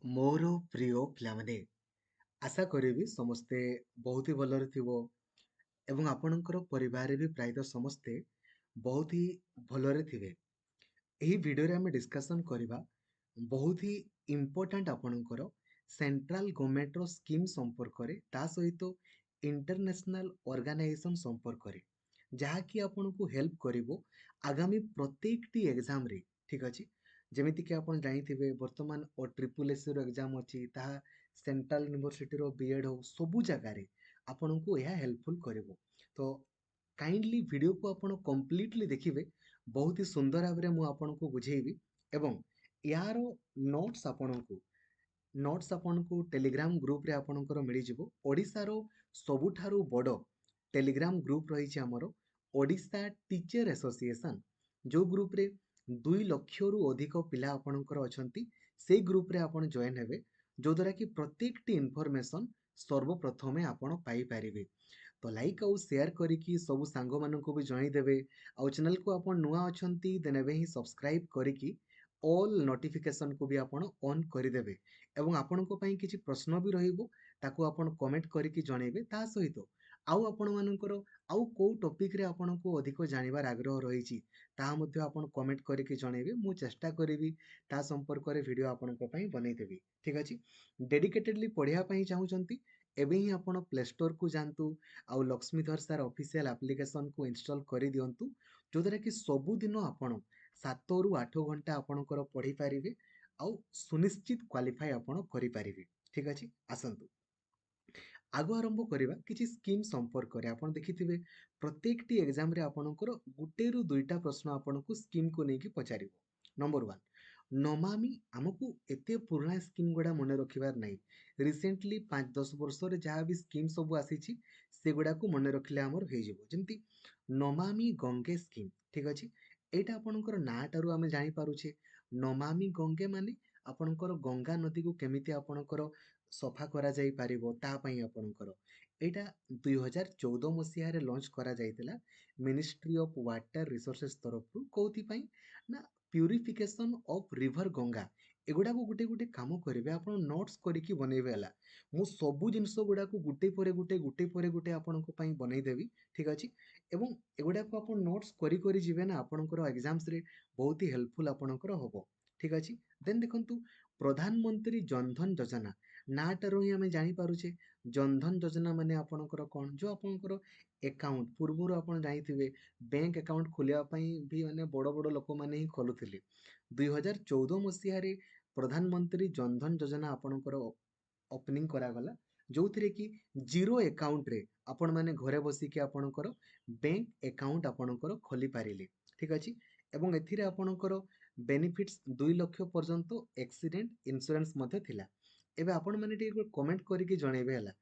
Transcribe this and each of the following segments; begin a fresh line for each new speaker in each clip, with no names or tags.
ମୋର ପ୍ରିୟ ପିଲାମାନେ, ଆଶା କରିବି ସମସ୍ତେ ବହୁତ ହି ଭଲରେ ଥିବ ଏବଂ ଆପଣଙ୍କର ପରିବାରରେ ବି ପ୍ରାୟତଃ ସମସ୍ତେ ବହୁତ ହି ଭଲରେ ଥିବେ। ଏହି ଭିଡ଼ିଓରେ ଆମେ ଡିସ୍କସନ୍ କରିବା ବହୁତ ହି ଇମ୍ପୋର୍ଟାଣ୍ଟ ଆପଣଙ୍କର ସେଣ୍ଟ୍ରାଲ ଗଭର୍ଣ୍ଣମେଣ୍ଟର ସ୍କିମ୍ ସମ୍ପର୍କରେ, ତା ସହିତ ଇଣ୍ଟରନ୍ୟାସନାଲ ଅର୍ଗାନାଇଜେସନ ସମ୍ପର୍କରେ, ଯାହାକି ଆପଣଙ୍କୁ ହେଲ୍ପ କରିବ ଆଗାମୀ ପ୍ରତ୍ୟେକଟି ଏକ୍ଜାମରେ। ଠିକ୍ ଅଛି, ଯେମିତିକି ଆପଣ ଜାଣିଥିବେ ବର୍ତ୍ତମାନ OSSEର ଏକ୍ଜାମ ଅଛି, ତାହା ସେଣ୍ଟ୍ରାଲ ୟୁନିଭର୍ସିଟିର ବିଏଡ୍ ହଉ, ସବୁ ଜାଗାରେ ଆପଣଙ୍କୁ ଏହା ହେଲ୍ପଫୁଲ୍ କରିବ। ତ କାଇଣ୍ଡଲି ଭିଡ଼ିଓକୁ ଆପଣ କମ୍ପ୍ଲିଟଲି ଦେଖିବେ, ବହୁତ ହି ସୁନ୍ଦର ଭାବରେ ମୁଁ ଆପଣଙ୍କୁ ବୁଝେଇବି ଏବଂ ଏହାର ନୋଟ୍ସ ଆପଣଙ୍କୁ ଟେଲିଗ୍ରାମ ଗ୍ରୁପରେ ଆପଣଙ୍କର ମିଳିଯିବ। ଓଡ଼ିଶାର ସବୁଠାରୁ ବଡ଼ ଟେଲିଗ୍ରାମ ଗ୍ରୁପ ରହିଛି ଆମର ଓଡ଼ିଶା ଟିଚର ଆସୋସିଏସନ, ଯେଉଁ ଗ୍ରୁପରେ 2 ଲକ୍ଷରୁ ଅଧିକ ପିଲା ଆପଣଙ୍କର ଅଛନ୍ତି। ସେଇ ଗ୍ରୁପରେ ଆପଣ ଜଏନ୍ ହେବେ, ଯୋଉଦ୍ୱାରା କି ପ୍ରତ୍ୟେକଟି ଇନଫର୍ମେସନ୍ ସର୍ବପ୍ରଥମେ ଆପଣ ପାଇପାରିବେ। ତ ଲାଇକ୍ ଆଉ ସେୟାର କରିକି ସବୁ ସାଙ୍ଗମାନଙ୍କୁ ବି ଜଣେଇଦେବେ। ଆଉ ଚ୍ୟାନେଲକୁ ଆପଣ ନୂଆ ଅଛନ୍ତି ଦେନ୍ ଏବେ ହିଁ ସବସ୍କ୍ରାଇବ୍ କରିକି ଅଲ୍ ନୋଟିଫିକେସନକୁ ବି ଆପଣ ଅନ୍ କରିଦେବେ। ଏବଂ ଆପଣଙ୍କ ପାଇଁ କିଛି ପ୍ରଶ୍ନ ବି ରହିବ, ତାକୁ ଆପଣ କମେଣ୍ଟ କରିକି ଜଣେଇବେ। ତା ସହିତ ଆଉ ଆପଣମାନଙ୍କର ଆଉ କେଉଁ ଟପିକରେ ଆପଣଙ୍କୁ ଅଧିକ ଜାଣିବାର ଆଗ୍ରହ ରହିଛି, ତାହା ମଧ୍ୟ ଆପଣ କମେଣ୍ଟ କରିକି ଜଣେଇବେ। ମୁଁ ଚେଷ୍ଟା କରିବି ତା ସମ୍ପର୍କରେ ଭିଡ଼ିଓ ଆପଣଙ୍କ ପାଇଁ ବନେଇଦେବି। ଠିକ୍ ଅଛି, ଡେଡିକେଟେଡଲି ପଢ଼ିବା ପାଇଁ ଚାହୁଁଛନ୍ତି, ଏବେ ହିଁ ଆପଣ ପ୍ଲେ ଷ୍ଟୋରକୁ ଯାଆନ୍ତୁ ଆଉ ଲକ୍ଷ୍ମୀଧର ସାର୍ ଅଫିସିଆଲ ଆପ୍ଲିକେସନକୁ ଇନଷ୍ଟଲ୍ କରିଦିଅନ୍ତୁ, ଯୋଉଦ୍ୱାରା କି ସବୁଦିନ ଆପଣ 7ରୁ 8 ଘଣ୍ଟା ଆପଣଙ୍କର ପଢ଼ିପାରିବେ ଆଉ ସୁନିଶ୍ଚିତ କ୍ୱାଲିଫାଏ ଆପଣ କରିପାରିବେ। ଠିକ୍ ଅଛି, ଆସନ୍ତୁ ଆଗ ଆରମ୍ଭ କରିବା କିଛି ସ୍କିମ୍ ସମ୍ପର୍କରେ। ଆପଣ ଦେଖିଥିବେ ପ୍ରତ୍ୟେକଟି ଏକ୍ଜାମରେ ଆପଣଙ୍କର ଗୋଟେରୁ ଦୁଇଟା ପ୍ରଶ୍ନ ଆପଣଙ୍କୁ ସ୍କିମ୍କୁ ନେଇକି ପଚାରିବ। ନମ୍ବର 1, ନମାମି। ଆମକୁ ଏତେ ପୁରୁଣା ସ୍କିମ୍ ଗୁଡ଼ା ମନେ ରଖିବାର ନାହିଁ। ରିସେଣ୍ଟଲି 5-10 ବର୍ଷରେ ଯାହା ବି ସ୍କିମ୍ ସବୁ ଆସିଛି ସେଗୁଡ଼ାକୁ ମନେ ରଖିଲେ ଆମର ହେଇଯିବ। ଯେମିତି ନମାମି ଗଙ୍ଗେ ସ୍କିମ୍। ଠିକ୍ ଅଛି, ଏଇଟା ଆପଣଙ୍କର ନାଁଟାରୁ ଆମେ ଜାଣିପାରୁଛେ ନମାମି ଗଙ୍ଗେ ମାନେ ଆପଣଙ୍କର ଗଙ୍ଗା ନଦୀକୁ କେମିତି ଆପଣଙ୍କର ସଫା କରାଯାଇ ପାରିବ, ତା ପାଇଁ ଆପଣଙ୍କର ଏଇଟା 2014 ମସିହାରେ ଲଞ୍ଚ କରାଯାଇଥିଲା ମିନିଷ୍ଟ୍ରି ଅଫ୍ ୱାଟର ରିସୋର୍ସେସ୍ ତରଫରୁ। କୋଉଥିପାଇଁ ନା ପ୍ୟୁରିଫିକେସନ ଅଫ୍ ରିଭର ଗଙ୍ଗା। ଏଗୁଡ଼ାକୁ ଗୋଟେ ଗୋଟେ କାମ କରିବେ, ଆପଣ ନୋଟ୍ସ କରିକି ବନେଇବେ ହେଲା। ମୁଁ ସବୁ ଜିନିଷ ଗୁଡ଼ାକୁ ଗୋଟେ ପରେ ଗୋଟେ ଆପଣଙ୍କ ପାଇଁ ବନେଇଦେବି। ଠିକ୍ ଅଛି, ଏବଂ ଏଗୁଡ଼ାକୁ ଆପଣ ନୋଟ୍ସ କରି କରି ଯିବେ ନା, ଆପଣଙ୍କର ଏକ୍ଜାମ୍ସରେ ବହୁତ ହି ହେଲ୍ପଫୁଲ୍ ଆପଣଙ୍କର ହେବ। ଠିକ୍ ଅଛି, ଦେନ୍ ଦେଖନ୍ତୁ ପ୍ରଧାନମନ୍ତ୍ରୀ ଜନଧନ ଯୋଜନା। ନାଁଟାରୁ ହିଁ ଆମେ ଜାଣିପାରୁଛେ ଜନଧନ ଯୋଜନା ମାନେ ଆପଣଙ୍କର କ'ଣ, ଯେଉଁ ଆପଣଙ୍କର ଏକାଉଣ୍ଟ ପୂର୍ବରୁ ଆପଣ ଜାଣିଥିବେ ବ୍ୟାଙ୍କ ଆକାଉଣ୍ଟ ଖୋଲିବା ପାଇଁ ବି ମାନେ ବଡ଼ ବଡ଼ ଲୋକମାନେ ହିଁ ଖୋଲୁଥିଲେ। 2014 ମସିହାରେ ପ୍ରଧାନମନ୍ତ୍ରୀ ଜନଧନ ଯୋଜନା ଆପଣଙ୍କର ଓପନିଂ କରାଗଲା, ଯେଉଁଥିରେ କି ଜିରୋ ଆକାଉଣ୍ଟରେ ଆପଣମାନେ ଘରେ ବସିକି ଆପଣଙ୍କର ବ୍ୟାଙ୍କ ଆକାଉଣ୍ଟ ଆପଣଙ୍କର ଖୋଲି ପାରିଲେ। ଠିକ୍ ଅଛି, ଏବଂ ଏଥିରେ ଆପଣଙ୍କର ବେନିଫିଟ୍ସ 2 ଲକ୍ଷ ପର୍ଯ୍ୟନ୍ତ ଏକ୍ସିଡେଣ୍ଟ ଇନ୍ସୁରାନ୍ସ ମଧ୍ୟ ଥିଲା। ଏବେ ଆପଣମାନେ ଟିକେ କମେଣ୍ଟ କରିକି ଜଣେଇବେ ହେଲା।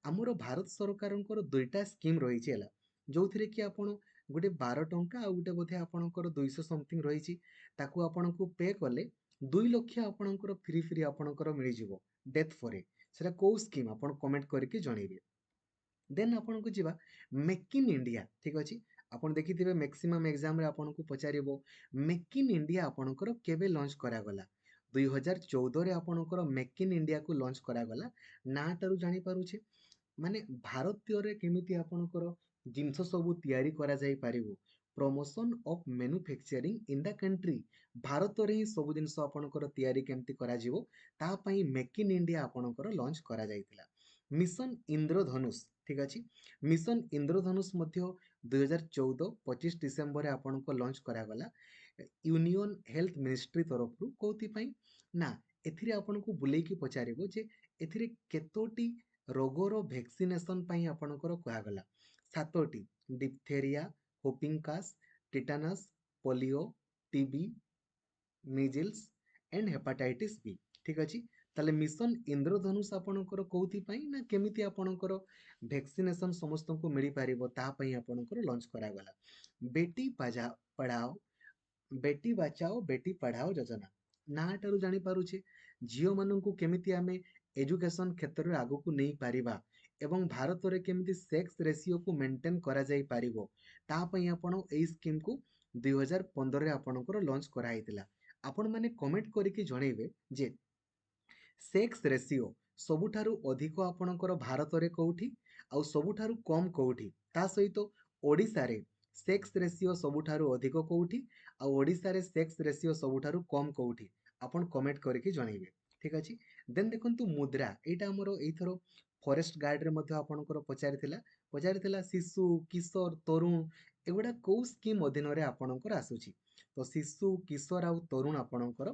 ଆମର ଭାରତ ସରକାରଙ୍କର 2ଟା ସ୍କିମ୍ ରହିଛି ହେଲା, ଯେଉଁଥିରେ କି ଆପଣ ଗୋଟେ 12 ଟଙ୍କା ଆଉ ଗୋଟେ ବୋଧେ ଆପଣଙ୍କର 200 ସମଥିଙ୍ଗ ରହିଛି, ତାକୁ ଆପଣଙ୍କୁ ପେ କଲେ 2 ଲକ୍ଷ ଆପଣଙ୍କର ଫ୍ରି ଆପଣଙ୍କର ମିଳିଯିବ ଡେଥ୍ ପରେ। ସେଟା କୋଉ ସ୍କିମ୍ ଆପଣ କମେଣ୍ଟ କରିକି ଜଣେଇବେ। ଦେନ୍ ଆପଣଙ୍କୁ ଯିବା ମେକ୍ ଇନ୍ ଇଣ୍ଡିଆ। ଠିକ୍ ଅଛି, ଆପଣ ଦେଖିଥିବେ ମ୍ୟାକ୍ସିମମ୍ ଏକ୍ଜାମରେ ଆପଣଙ୍କୁ ପଚାରିବ ମେକ୍ ଇନ୍ ଇଣ୍ଡିଆ ଆପଣଙ୍କର କେବେ ଲଞ୍ଚ କରାଗଲା। 2014ରେ ଆପଣଙ୍କର ମେକ୍ ଇନ୍ ଇଣ୍ଡିଆକୁ ଲଞ୍ଚ କରାଗଲା। ନାଁଟାରୁ ଜାଣିପାରୁଛେ ମାନେ ଭାରତୀୟରେ କେମିତି ଆପଣଙ୍କର ଜିନିଷ ସବୁ ତିଆରି କରାଯାଇ ପାରିବ, promotion of manufacturing in the country. ଭାରତରେ ହିଁ ସବୁ ଜିନିଷ ଆପଣଙ୍କର ତିଆରି କେମିତି କରାଯିବ, ତା ପାଇଁ ମେକ୍ ଇନ୍ ଇଣ୍ଡିଆ ଆପଣଙ୍କର ଲଞ୍ଚ କରାଯାଇଥିଲା। ମିଶନ ଇନ୍ଦ୍ରଧନୁଷ। ଠିକ୍ ଅଛି, ମିଶନ ଇନ୍ଦ୍ରଧନୁଷ ମଧ୍ୟ 2014-25 ଡିସେମ୍ବରରେ ଆପଣଙ୍କ ଲଞ୍ଚ କରାଗଲା ୟୁନିୟନ ହେଲ୍ଥ ମିନିଷ୍ଟ୍ରି ତରଫରୁ। କୋଉଥିପାଇଁ ନା ଏଥିରେ ଆପଣଙ୍କୁ ବୁଲେଇକି ପଚାରିବ ଯେ ଏଥିରେ କେତୋଟି ରୋଗର ଭ୍ୟାକ୍ସିନେସନ ପାଇଁ ଆପଣଙ୍କର କୁହାଗଲା। 7ଟି, diphtheria, whooping cough, tetanus, polio, TB, measles and hepatitis B. ଠିକ୍ ଅଛି, ତାହେଲେ ମିଶନ ଇନ୍ଦ୍ରଧନୁଷ ଆପଣଙ୍କର କୋଉଥିପାଇଁ ନା କେମିତି ଆପଣଙ୍କର ଭ୍ୟାକ୍ସିନେସନ ସମସ୍ତଙ୍କୁ ମିଳିପାରିବ, ତା ପାଇଁ ଆପଣଙ୍କର ଲଞ୍ଚ କରାଗଲା। ବେଟି ପଢ଼ାଓ ବେଟି ବଚାଓ ବେଟି ପଢ଼ାଓ ଯୋଜନା। ନାଁଟାରୁ ଜାଣିପାରୁଛେ ଝିଅମାନଙ୍କୁ କେମିତି ଆମେ ଏଜୁକେସନ କ୍ଷେତ୍ରରେ ଆଗକୁ ନେଇପାରିବା ଏବଂ ଭାରତରେ କେମିତି ସେକ୍ସ ରେସିଓକୁ ମେଣ୍ଟେନ୍ କରାଯାଇ ପାରିବ, ତା ପାଇଁ ଆପଣ ଏଇ ସ୍କିମ୍କୁ 2015ରେ ଆପଣଙ୍କର ଲଞ୍ଚ କରାହେଇଥିଲା। ଆପଣମାନେ କମେଣ୍ଟ କରିକି ଜଣେଇବେ ଯେ सेक्स रेशियो सबुठारु अधिक आपणकर भारत रे कोउठी आउ सबुठारु कम कोउठी ता सहित ओडिसा रे सेक्स रेशियो सबुठारु अधिक कोउठी आउ ओडिसा रे सेक्स रेशियो सबुठारु कम कोउठी आपण कमेंट करके जणाइबे। ठीक अछि। देन देखंतु मुद्रा एटा हमरो एथरो फॉरेस्ट गार्ड रे मध्ये आपणकर पचारिथिला शिशु किशोर तरुण एगुडा को स्कीम अधीन रे आपणकर आसुची। तो शिशु किशोर आउ तरुण आपणकर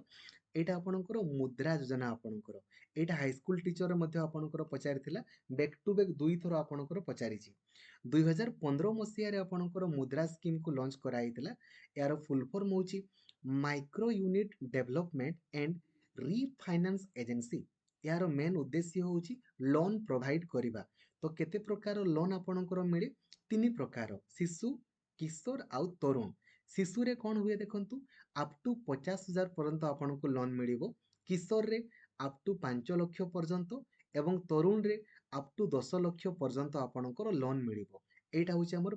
एटा आपणकर मुद्रा योजना आपणकर एटा हाई स्कूल टीचर मध्ये आपणकर पचारिथिला बैक टू बैक दुई थरो आपणकर पचारिची। 2015 मसिया रे आपणकर मुद्रा स्कीम को लॉन्च कराइतिला। यार फुल फॉर्म होची micro unit development and refinance agency. यार मेन उद्देश्य होची लोन प्रोवाइड करिबा। तो केते प्रकार लोन आपणकर मिले तीन प्रकार शिशु किशोर आउ तरुण। शिशु रे कोन हुए देखंतु अप टू 50,000 पर्यंत आपनको लोन मिलिबो। किशोर रे अप टू 5 लाख पर्यंत एवं तरुण रे अप टू 10 लाख पर्यंत आपणकर लोन मिलिबो। एटा होची हमर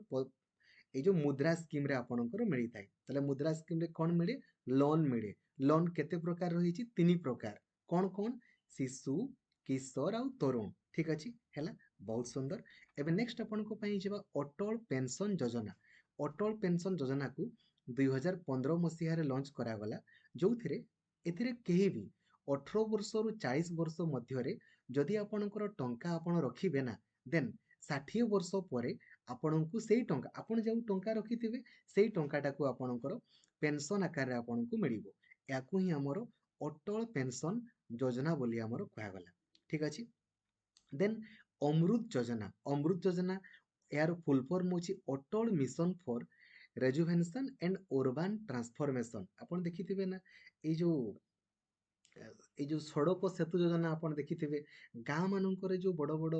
ए जो मुद्रा स्कीम रे आपणकर मिली थाए। तले मुद्रा स्कीम रे कोन मिले लोन मिले। लोन केते प्रकार रहिची तीन प्रकार कोन कोन शिशु किशोर आउ तरुण। ठीक अछि हैला बहुत सुंदर। एबे नेक्स्ट आपनको पई जेबा अटल पेंशन योजना। अटल पेंशन योजना को 2015 मसीहा रे लॉन्च करा गला जो एथिरे केही भी 18 वर्ष रु 40 वर्ष मध्य रे जदि आपणकर टंका आपण रखिबे ना देन 60 वर्ष परे आपणको सेही टंका आपण जे टंका रखिथिबे सेही टंकाटा को आपणकर पेंशन आकार रे आपणको मिलिबो। याकू ही हमर अटल पेंशन योजना बोली हमर कहा गला। ठीक अछि। देन अमृत योजना यार फुल फॉर्म होची Atal mission for rejuvenation and urban transformation. आपण देखिथिबे ना ए जो सड़क सेतु योजना आपण देखिथिबे गाँ मानकर जो बड़ बड़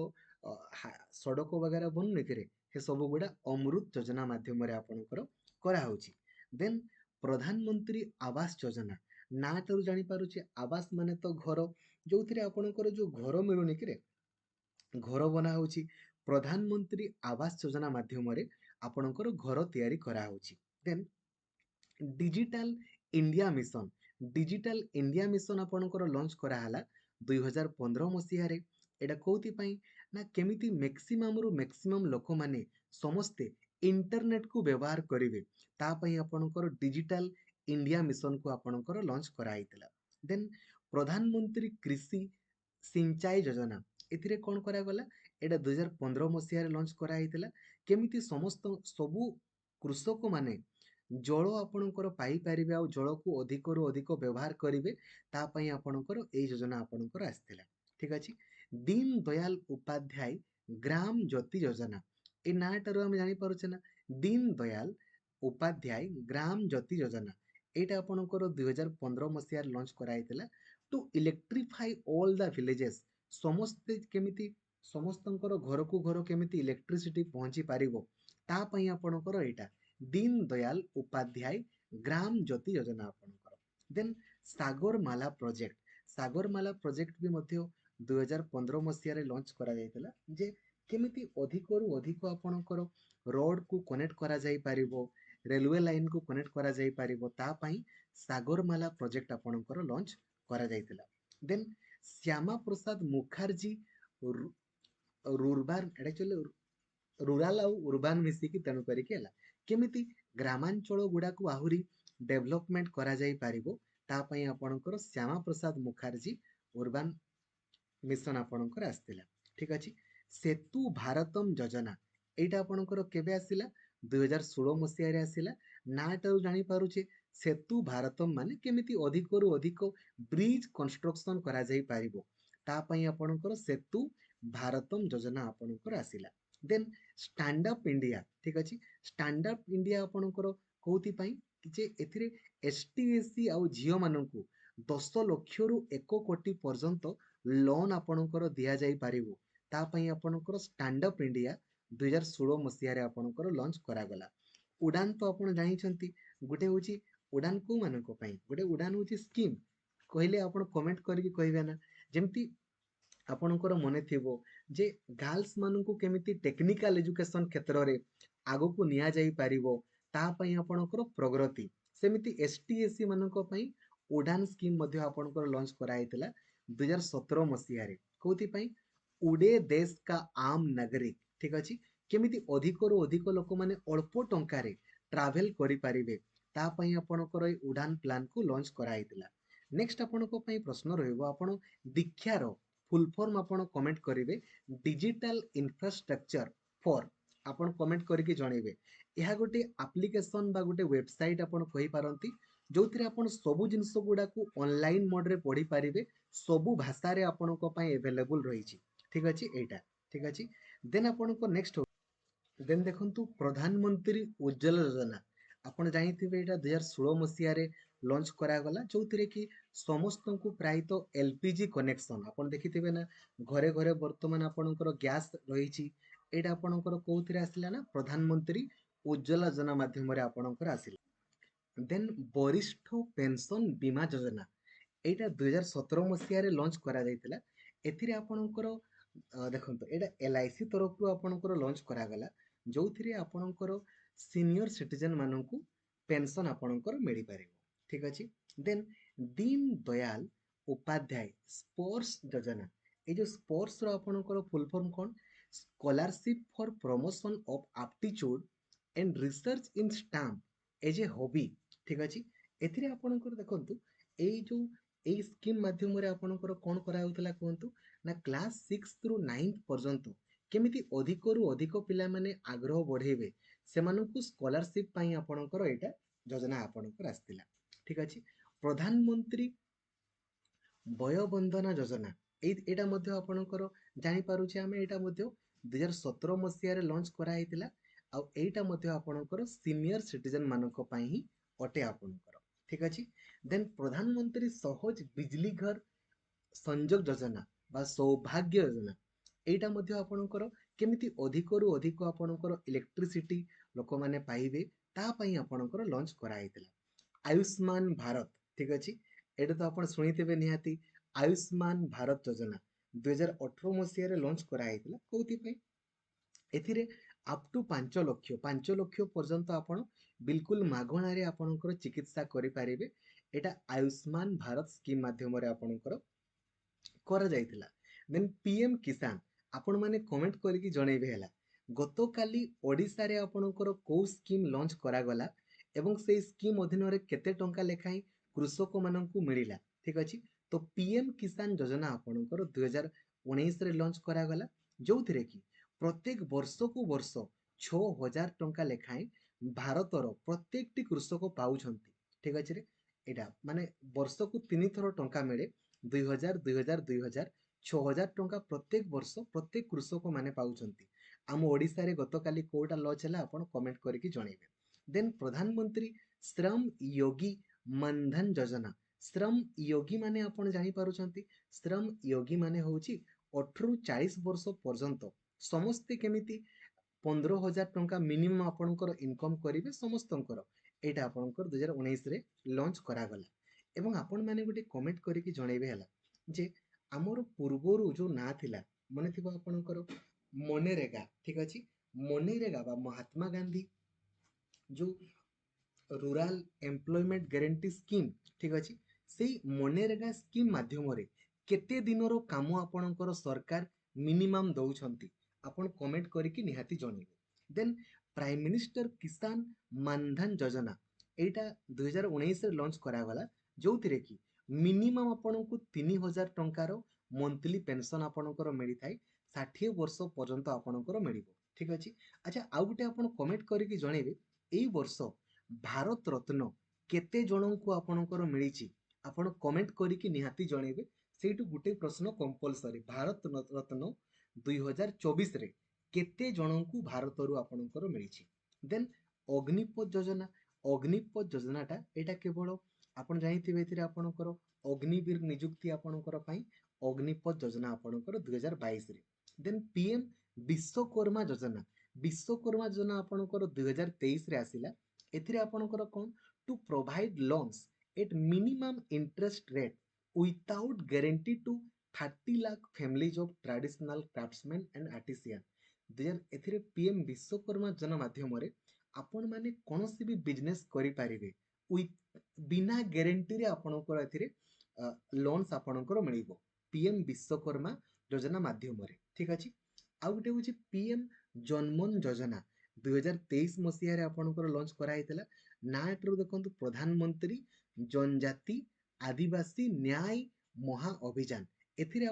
सड़क वगैरह बनने के हे सब गुड़ा अमृत योजना माध्यम रे आपणकर करा होची। देन प्रधानमंत्री आवास योजना ना तारु जानि पारुचे आवास माने तो घर जो आपणकर जो घर मिलुनी कि घर बना होची प्रधानमंत्री आवास योजना माध्यम रे आपणकर घर तैयारी करा होची। देन डिजिटल इंडिया मिशन आपणकर लॉन्च करा हला 2015 मसीहा रे। एटा कोथि पई ना केमिति मैक्सिमम रु मैक्सिमम लोक माने समस्ते इंटरनेट को व्यवहार करिवे ता पई आपणकर डिजिटल इंडिया मिशन को आपणकर लॉन्च करा आइतला। देन प्रधानमंत्री कृषि सिंचाई योजना एथिरे कोन करा गला एटा 2015 मसीहा रे लॉन्च करा आइतला। केमिति समस्त सबु कृषक माने जल आपणकर पाई परिबे आ जल को अधिक रु अधिक व्यवहार करिवे ता पई आपणकर ए योजना आपणकर आस्थिला। ठीक अछि। दीन दयाल उपाध्याय ग्राम ज्योति योजना ए नाटारू हम जानि पारुछे ना दीन दयाल उपाध्याय ग्राम ज्योति योजना एटा आपणकर 2015 मसीहा लॉन्च कराइतिला to electrify all the villages. समस्ते केमिति समस्तंकर घर को घर केमिति इलेक्ट्रिसिटी पहुंची पारिबो ता पई आपणकर एटा दीन दयाल उपाध्याय ग्राम ज्योति योजना आपणकर। देन सागरमाला प्रोजेक्ट भी मध्य 2015 मसीहा रे लॉन्च करा जायतिला जे केमिति अधिक रु अधिक आपणकर रोड को कनेक्ट करा जाई पारिबो रेलवे लाइन को कनेक्ट करा जाई पारिबो ता पई सागरमाला प्रोजेक्ट आपणकर लॉन्च करा जायतिला। Then Shyama Prasad Mukherjee रुरबान actually rural आउ उर्बान मिसिकी तेणु करिके हला केमिति ग्रामांचल गुडा को आहुरी डेवलपमेंट करा जाई पारिबो ता पई आपणकर श्यामा प्रसाद मुखर्जी उर्बान मिशन आपणकर आस्थिला। ठीक अछि। सेतु भारतम योजना एटा आपणकर केबे आसिला 2016 मसिया रे आसिला। नाटारू जानि पारुचे सेतु भारतम माने केमिति अधिक रु अधिक ब्रिज कंस्ट्रक्शन करा जाई पारिबो ता पई आपणकर सेतु भारतम योजना आपणकर आसिला। Then stand up India. ठीक अछि। स्टैंड अप इंडिया आपणकर कोथि पई जे एथिरे एसटी एससी आउ झियो माननकु 10 लाख रु 1 कोटी पर्यंत लोन आपणकर दिया जाई पारिबो ता पई आपणकर स्टैंड अप इंडिया 2016 मसिया रे आपणकर लॉन्च करा गला। उड़ान तो आपण जानि छंती गुटे होची उड़ान को मानको पई गुटे उड़ान होची स्कीम कहले आपण कमेंट करके कहबे ना जेमती आपणकर मने थिबो जे गर्ल्स माननको केमिति टेक्निकल एजुकेशन क्षेत्र रे आगो को निया जाई पारिबो ता पई आपणकर प्रगति सेमिति एसटीएससी मानको पई उड़ान स्कीम मध्ये आपणकर लॉन्च करा आइतला 2017 ମସିହାରେ କୋଉଥିପାଇଁ ଉଡେ ଦେଶ କା ଆମ୍ ନାଗରିକ ଠିକ ଅଛି କେମିତି ଅଧିକରୁ ଅଧିକ ଲୋକମାନେ ଅଳ୍ପ ଟଙ୍କାରେ ଟ୍ରାଭେଲ କରିପାରିବେ ତା ପାଇଁ ଆପଣଙ୍କର ଏଇ ଉଡାନ ପ୍ଲାନକୁ ଲଞ୍ଚ କରାଯାଇଥିଲା। ନେକ୍ସଟ ଆପଣଙ୍କ ପାଇଁ ପ୍ରଶ୍ନ ରହିବ ଆପଣ ଦୀକ୍ଷାର ଫୁଲ ଫର୍ମ ଆପଣ କମେଣ୍ଟ କରିବେ ଡିଜିଟାଲ ଇନଫ୍ରାଷ୍ଟ୍ରକ୍ଚର ଫର ଆପଣ କମେଣ୍ଟ କରିକି ଜଣେଇବେ। ଏହା ଗୋଟେ ଆପ୍ଲିକେସନ ବା ଗୋଟେ ୱେବସାଇଟ ଆପଣ କହିପାରନ୍ତି ଯୋଉଥିରେ ଆପଣ ସବୁ ଜିନିଷ ଗୁଡାକୁ ଅନଲାଇନ ମୋଡରେ ପଢି ପାରିବେ ସବୁ ଭାଷାରେ ଆପଣଙ୍କ ପାଇଁ ଆଭେଲେବୁଲ ରହିଛି ଠିକ ଅଛି ଏଇଟା ଠିକ ଅଛି। ଦେନ୍ ଆପଣଙ୍କ ନେକ୍ସଟ ଦେନ୍ ଦେଖନ୍ତୁ ପ୍ରଧାନମନ୍ତ୍ରୀ ଉଜ୍ଜ୍ୱଳ ଯୋଜନା ଆପଣ ଜାଣିଥିବେ ଏଇଟା 2016 ମସିହାରେ ଲଞ୍ଚ କରାଗଲା ଯୋଉଥିରେ କି ସମସ୍ତଙ୍କୁ ପ୍ରାୟତଃ ଏଲପିଜି କନେକ୍ସନ ଆପଣ ଦେଖିଥିବେ ନା ଘରେ ଘରେ ବର୍ତ୍ତମାନ ଆପଣଙ୍କର ଗ୍ୟାସ୍ ରହିଛି ଏଇଟା ଆପଣଙ୍କର କୋଉଥିରେ ଆସିଲା ନା ପ୍ରଧାନମନ୍ତ୍ରୀ ଉଜ୍ଜ୍ୱଳ ଯୋଜନା ମାଧ୍ୟମରେ ଆପଣଙ୍କର ଆସିଲା। ଦେନ୍ ବରିଷ୍ଠ ପେନସନ ବୀମା ଯୋଜନା ଏଇଟା 2017 ମସିହାରେ ଲଞ୍ଚ କରାଯାଇଥିଲା। ଏଥିରେ ଆପଣଙ୍କର ଦେଖନ୍ତୁ ଏଇଟା LIC ତରଫରୁ ଆପଣଙ୍କର ଲଞ୍ଚ କରାଗଲା ଯୋଉଥିରେ ଆପଣଙ୍କର ସିନିୟର ସିଟିଜେନ ମାନଙ୍କୁ ପେନସନ ଆପଣଙ୍କର ମିଳିପାରିବ ଠିକ ଅଛି। ଦେନ୍ ଦୀନ ଦୟାଲ ଉପାଧ୍ୟାୟ ସ୍ପୋର୍ଟସ ଯୋଜନା ଏଇ ଯୋଉ ସ୍ପୋର୍ଟସ ର ଆପଣଙ୍କର ଫୁଲ ଫର୍ମ କଣ scholarship for promotion of aptitude and research in stamp as a hobby ଠିକ ଅଛି। ଏଥିରେ ଆପଣଙ୍କର ଦେଖନ୍ତୁ ଏଇ ଯୋଉ ଏଇ ସ୍କିମ୍ ମାଧ୍ୟମରେ ଆପଣଙ୍କର କଣ କରାଯାଉଥିଲା କୁହନ୍ତୁ ନା କ୍ଲାସ 6 ରୁ 9 ପର୍ଯ୍ୟନ୍ତ କେମିତି ଅଧିକରୁ ଅଧିକ ପିଲାମାନେ ଆଗ୍ରହ ବଢେଇବେ ସେମାନଙ୍କୁ ସ୍କଲାରସିପ ପାଇଁ ଆପଣଙ୍କର ଏଇଟା ଯୋଜନା ଆପଣଙ୍କର ଆସିଥିଲା ଠିକ ଅଛି। ପ୍ରଧାନମନ୍ତ୍ରୀ ବୟବନ୍ଦନା ଯୋଜନା ଏଇଟା ମଧ୍ୟ ଆପଣଙ୍କର ଜାଣିପାରୁଛେ ଆମେ ଏଇଟା ମଧ୍ୟ 2017 ମସିହାରେ ଲଞ୍ଚ କରାଯାଇଥିଲା ଆଉ ଏଇଟା ମଧ୍ୟ ଆପଣଙ୍କର ସିନିୟର ସିଟିଜେନ ମାନଙ୍କ ପାଇଁ ହିଁ ଅଟେ ଆପଣଙ୍କର ଠିକ ଅଛି। ଦେନ୍ ପ୍ରଧାନମନ୍ତ୍ରୀ ସହଜ ବିଜଲି ଘର ସଂଯୋଗ ଯୋଜନା ବା ସୌଭାଗ୍ୟ ଯୋଜନା ଏଇଟା ମଧ୍ୟ ଆପଣଙ୍କର କେମିତି ଅଧିକରୁ ଅଧିକ ଆପଣଙ୍କର ଇଲେକ୍ଟ୍ରିସିଟି ଲୋକମାନେ ପାଇବେ ତା ପାଇଁ ଆପଣଙ୍କର ଲଞ୍ଚ କରାଯାଇଥିଲା। ଆୟୁଷ୍ମାନ ଭାରତ ଠିକ ଅଛି ଏଇଟା ତ ଆପଣ ଶୁଣିଥିବେ ନିହାତି ଆୟୁଷ୍ମାନ ଭାରତ ଯୋଜନା 2018 ମସିହାରେ ଲଞ୍ଚ କରାଯାଇଥିଲା କୋଉଥିପାଇଁ ଏଥିରେ ଅପ୍ ଟୁ 5 ଲକ୍ଷ ପର୍ଯ୍ୟନ୍ତ ଆପଣ ବିଲକୁଲ ମାଗଣାରେ ଆପଣଙ୍କର ଚିକିତ୍ସା କରିପାରିବେ ଏଇଟା ଆୟୁଷ୍ମାନ ଭାରତ ସ୍କିମ୍ ମାଧ୍ୟମରେ ଆପଣଙ୍କର କରାଯାଇଥିଲା। ଦେନ୍ ପିଏମ କିଷାନ ଆପଣ ମାନେ କମେଣ୍ଟ କରିକି ଜଣେଇବେ ହେଲା ଗତକାଲି ଓଡ଼ିଶାରେ ଆପଣଙ୍କର କୋଉ ସ୍କିମ୍ ଲଞ୍ଚ କରାଗଲା ଏବଂ ସେଇ ସ୍କିମ୍ ଅଧୀନରେ କେତେ ଟଙ୍କା ଲେଖାଏଁ କୃଷକ ମାନଙ୍କୁ ମିଳିଲା ଠିକ ଅଛି। ତ ପିଏମ କିଷାନ ଯୋଜନା ଆପଣଙ୍କର 2019ରେ ଲଞ୍ଚ କରାଗଲା ଯୋଉଥିରେ କି ପ୍ରତ୍ୟେକ ବର୍ଷକୁ ବର୍ଷ 6,000 ଟଙ୍କା ଲେଖାଏଁ ଭାରତର ପ୍ରତ୍ୟେକଟି କୃଷକ ପାଉଛନ୍ତି ଠିକ ଅଛି ରେ ଏଇଟା ମାନେ ବର୍ଷକୁ 3 ଥର ଟଙ୍କା ମିଳେ 2,000 2,000 2,000 6,000 ଟଙ୍କା ପ୍ରତ୍ୟେକ ବର୍ଷ ପ୍ରତ୍ୟେକ କୃଷକ ମାନେ ପାଉଛନ୍ତି। ଆମ ଓଡ଼ିଶାରେ ଗତକାଲି କୋଉଟା ଲଞ୍ଚ ହେଲା ଆପଣ କମେଣ୍ଟ କରିକି ଜଣେଇବେ। ଦେନ୍ ପ୍ରଧାନମନ୍ତ୍ରୀ ଶ୍ରମ ୟୋଗୀ ମାନଧନ ଯୋଜନା ଶ୍ରମ ୟୋଗୀ ମାନେ ଆପଣ ଜାଣିପାରୁଛନ୍ତି ଶ୍ରମ ୟୋଗୀ ମାନେ ହଉଛି 18ରୁ 40 ବର୍ଷ ପର୍ଯ୍ୟନ୍ତ ସମସ୍ତେ କେମିତି 15,000 ଟଙ୍କା ମିନିମମ୍ ଆପଣଙ୍କର ଇନକମ୍ କରିବେ ସମସ୍ତଙ୍କର ଏଇଟା ଆପଣଙ୍କର 2019ରେ ଲଞ୍ଚ କରାଗଲା। ଏବଂ ଆପଣ ମାନେ ଗୋଟେ କମେଣ୍ଟ କରିକି ଜଣେଇବେ ହେଲା ଯେ ଆମର ପୂର୍ବରୁ ଯୋଉ ନାଁ ଥିଲା ମନେ ଥିବ ଆପଣଙ୍କର ମନେରେଗା ଠିକ ଅଛି ମନେରେଗା ବା ମହାତ୍ମା ଗାନ୍ଧୀ ଯୋଉ ରୁରାଲ ଏମ୍ପ୍ଲୟମେଣ୍ଟ ଗ୍ୟାରେଣ୍ଟି ସ୍କିମ୍ ଠିକ ଅଛି ସେଇ ମନେରେଗା ସ୍କିମ୍ ମାଧ୍ୟମରେ କେତେ ଦିନର କାମ ଆପଣଙ୍କର ସରକାର ମିନିମାମ ଦଉଛନ୍ତି ଆପଣ କମେଣ୍ଟ କରିକି ନିହାତି ଜଣେଇବେ। ଦେନ୍ ପ୍ରାଇମ ମିନିଷ୍ଟର କିଷାନ ମାନଧନ ଯୋଜନା ଏଇଟା 2019ରେ ଲଞ୍ଚ କରାଗଲା ଯୋଉଥିରେ କି ମିନିମାମ ଆପଣଙ୍କୁ 3,000 ଟଙ୍କାର ମନ୍ଥଲି ପେନସନ ଆପଣଙ୍କର ମିଳିଥାଏ 60 ବର୍ଷ ପର୍ଯ୍ୟନ୍ତ ଆପଣଙ୍କର ମିଳିବ ଠିକ ଅଛି। ଆଚ୍ଛା ଆଉ ଗୋଟେ ଆପଣ କମେଣ୍ଟ କରିକି ଜଣେଇବେ ଏଇ ବର୍ଷ ଭାରତ ରତ୍ନ କେତେ ଜଣଙ୍କୁ ଆପଣଙ୍କର ମିଳିଛି ଆପଣ କମେଣ୍ଟ କରିକି ନିହାତି ଜଣେଇବେ। ସେଇଠୁ ଗୋଟେ ପ୍ରଶ୍ନ କମ୍ପଲସରୀ ଭାରତ ରତ୍ନ 2024ରେ କେତେ ଜଣଙ୍କୁ ଭାରତରୁ ଆପଣଙ୍କର ମିଳିଛି। ଦେନ୍ ଅଗ୍ନିପଥ ଯୋଜନା ଅଗ୍ନିପଥ ଯୋଜନାଟା ଏଇଟା କେବଳ ଆପଣ ଜାଣିଥିବେ ଏଥିରେ ଆପଣଙ୍କର ଅଗ୍ନିବୀର ନିଯୁକ୍ତି ଆପଣଙ୍କର ପାଇଁ ଅଗ୍ନିପଥ ଯୋଜନା ଆପଣଙ୍କର 2022ରେ। ଦେନ୍ ପିଏମ ବିଶ୍ୱକର୍ମା ଯୋଜନା ବିଶ୍ୱକର୍ମା ଯୋଜନା ଆପଣଙ୍କର 2023ରେ ଆସିଲା। ଏଥିରେ ଆପଣଙ୍କର କଣ to provide loans at minimum interest rate without guarantee to 30 lakh families of traditional craftsman and artisan ଏଥିରେ ପିଏମ ବିଶ୍ୱକର୍ମା ଯୋଜନା ମାଧ୍ୟମରେ ଆପଣ ମାନେ କୌଣସି ବି ବିଜନେସ କରିପାରିବେ ବିନା ଗ୍ୟାରେଣ୍ଟିରେ ଆପଣଙ୍କର ଏଥିରେ ଲୋନ୍ସ ଆପଣଙ୍କର ମିଳିବ PM ବିଶ୍ୱକର୍ମା ଯୋଜନା ମାଧ୍ୟମରେ। ଠିକ୍ ଅଛି। ଆଉ ଗୋଟେ ହଉଛି PM ଜନମନ ଯୋଜନା 2023 ମସିହାରେ ଆପଣଙ୍କର ଲଞ୍ଚ କରାହେଇଥିଲା। ନା ଏଠାରୁ ଦେଖନ୍ତୁ ପ୍ରଧାନମନ୍ତ୍ରୀ ଜନଜାତି ଆଦିବାସୀ ନ୍ୟାୟ ମହା ଅଭିଯାନ। ଏଥିରେ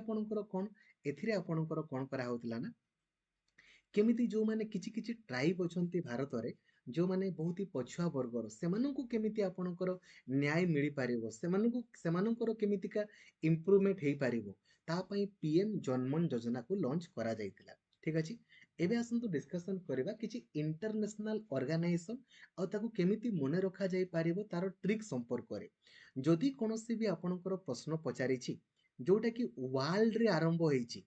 ଆପଣଙ୍କର କଣ କରାହଉଥିଲା ନା କେମିତି ଯୋଉମାନେ କିଛି କିଛି ଟ୍ରାଇବ୍ ଅଛନ୍ତି ଭାରତରେ ଯୋଉମାନେ ବହୁତ ହି ପଛୁଆ ବର୍ଗର ସେମାନଙ୍କୁ କେମିତି ଆପଣଙ୍କର ନ୍ୟାୟ ମିଳିପାରିବ ସେମାନଙ୍କର କେମିତିକା ଇମ୍ପ୍ରୁଭମେଣ୍ଟ ହେଇପାରିବ ତା ପାଇଁ PM ଜନମନ ଯୋଜନାକୁ ଲଞ୍ଚ କରାଯାଇଥିଲା। ଠିକ୍ ଅଛି। ଏବେ ଆସନ୍ତୁ ଡିସ୍କସନ୍ କରିବା କିଛି ଇଣ୍ଟରନ୍ୟାସନାଲ ଅର୍ଗାନାଇଜେସନ ଆଉ ତାକୁ କେମିତି ମନେ ରଖାଯାଇପାରିବ ତାର ଟ୍ରିକ୍ ସମ୍ପର୍କରେ। ଯଦି କୌଣସି ବି ଆପଣଙ୍କର ପ୍ରଶ୍ନ ପଚାରିଛି ଯୋଉଟା କି ୱାର୍ଲଡରେ ଆରମ୍ଭ ହେଇଛି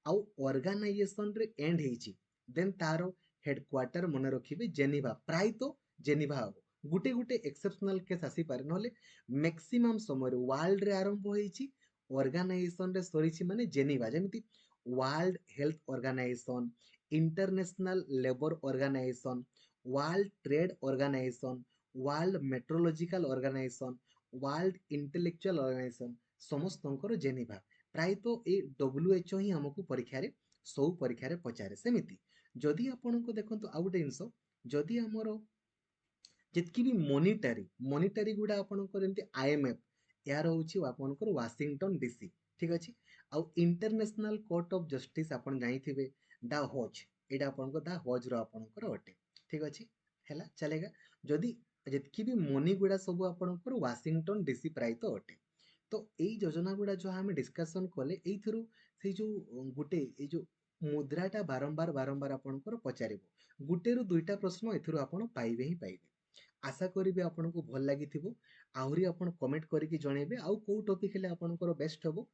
ଆଉ ଅର୍ଗାନାଇଜେସନରେ ଏଣ୍ଡ ହେଇଛି ଦେନ୍ ତାର ହେଡକ୍ୱାର୍ଟର ମନେ ରଖିବେ ଜେନିଭା। ପ୍ରାୟତଃ ଜେନିଭା ହବ। ଗୋଟେ ଗୋଟେ ଏକ୍ସେପସନାଲ କେସ୍ ଆସିପାରେ ନହେଲେ ମ୍ୟାକ୍ସିମମ୍ ସମୟରେ ୱାର୍ଲଡରେ ଆରମ୍ଭ ହେଇଛି ଅର୍ଗାନାଇଜେସନରେ ସରିଛି ମାନେ ଜେନିଭା। ଯେମିତି world health organisation, international labour organisation, world trade organisation, world meteorological organisation, world intellectual organisation ସମସ୍ତଙ୍କର ଜେନିଭା। ପ୍ରାୟତଃ ଏଇ WHO ହିଁ ଆମକୁ ସବୁ ପରୀକ୍ଷାରେ ପଚାରେ। ସେମିତି ଯଦି ଆପଣଙ୍କୁ ଦେଖନ୍ତୁ ଆଉ ଗୋଟେ ଜିନିଷ ଯଦି ଆମର ଯେତିକି ବି ମନିଟାରୀ ଗୁଡା ଆପଣଙ୍କର ଏମିତି IMF ଏହାର ହଉଛି ଆପଣଙ୍କର ୱାଶିଂଟନ DC। ଠିକ୍ ଅଛି। ଆଉ ଇଣ୍ଟରନ୍ୟାସନାଲ କୋର୍ଟ ଅଫ ଜଷ୍ଟିସ ଆପଣ ଜାଣିଥିବେ ଦା ହଜ୍, ଏଇଟା ଆପଣଙ୍କ ଦା ହଜ୍ ର ଆପଣଙ୍କର ଅଟେ। ଠିକ୍ ଅଛି। ହେଲା ଚାଲେଗା। ଯଦି ଯେତିକି ବି ମନି ଗୁଡା ସବୁ ଆପଣଙ୍କର ୱାଶିଂଟନ DC ପ୍ରାୟତଃ ଅଟେ। ତ ଏଇ ଯୋଜନା ଗୁଡା ଯାହା ଆମେ ଡିସ୍କସନ କଲେ ଏଇଥିରୁ ସେଇ ଯୋଉ ଗୋଟେ ଏଇ ଯୋଉ ମୁଦ୍ରାଟା ବାରମ୍ବାର ଆପଣଙ୍କର ପଚାରିବ। ଗୋଟେରୁ ଦୁଇଟା ପ୍ରଶ୍ନ ଏଥିରୁ ଆପଣ ପାଇବେ ହିଁ ପାଇବେ। ଆଶା କରିବି ଆପଣଙ୍କୁ ଭଲ ଲାଗିଥିବ। ଆହୁରି ଆପଣ କମେଣ୍ଟ କରିକି ଜଣେଇବେ ଆଉ କୋଉ ଟପିକ ହେଲେ ଆପଣଙ୍କର ବେଷ୍ଟ ହବ।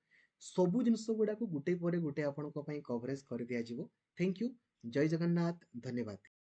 ସବୁ ଜିନିଷ ଗୁଡାକୁ ଗୋଟେ ପରେ ଗୋଟେ ଆପଣଙ୍କ ପାଇଁ କଭରେଜ କରିଦିଆଯିବ। Thank you. ଜୟ ଜଗନ୍ନାଥ। ଧନ୍ୟବାଦ।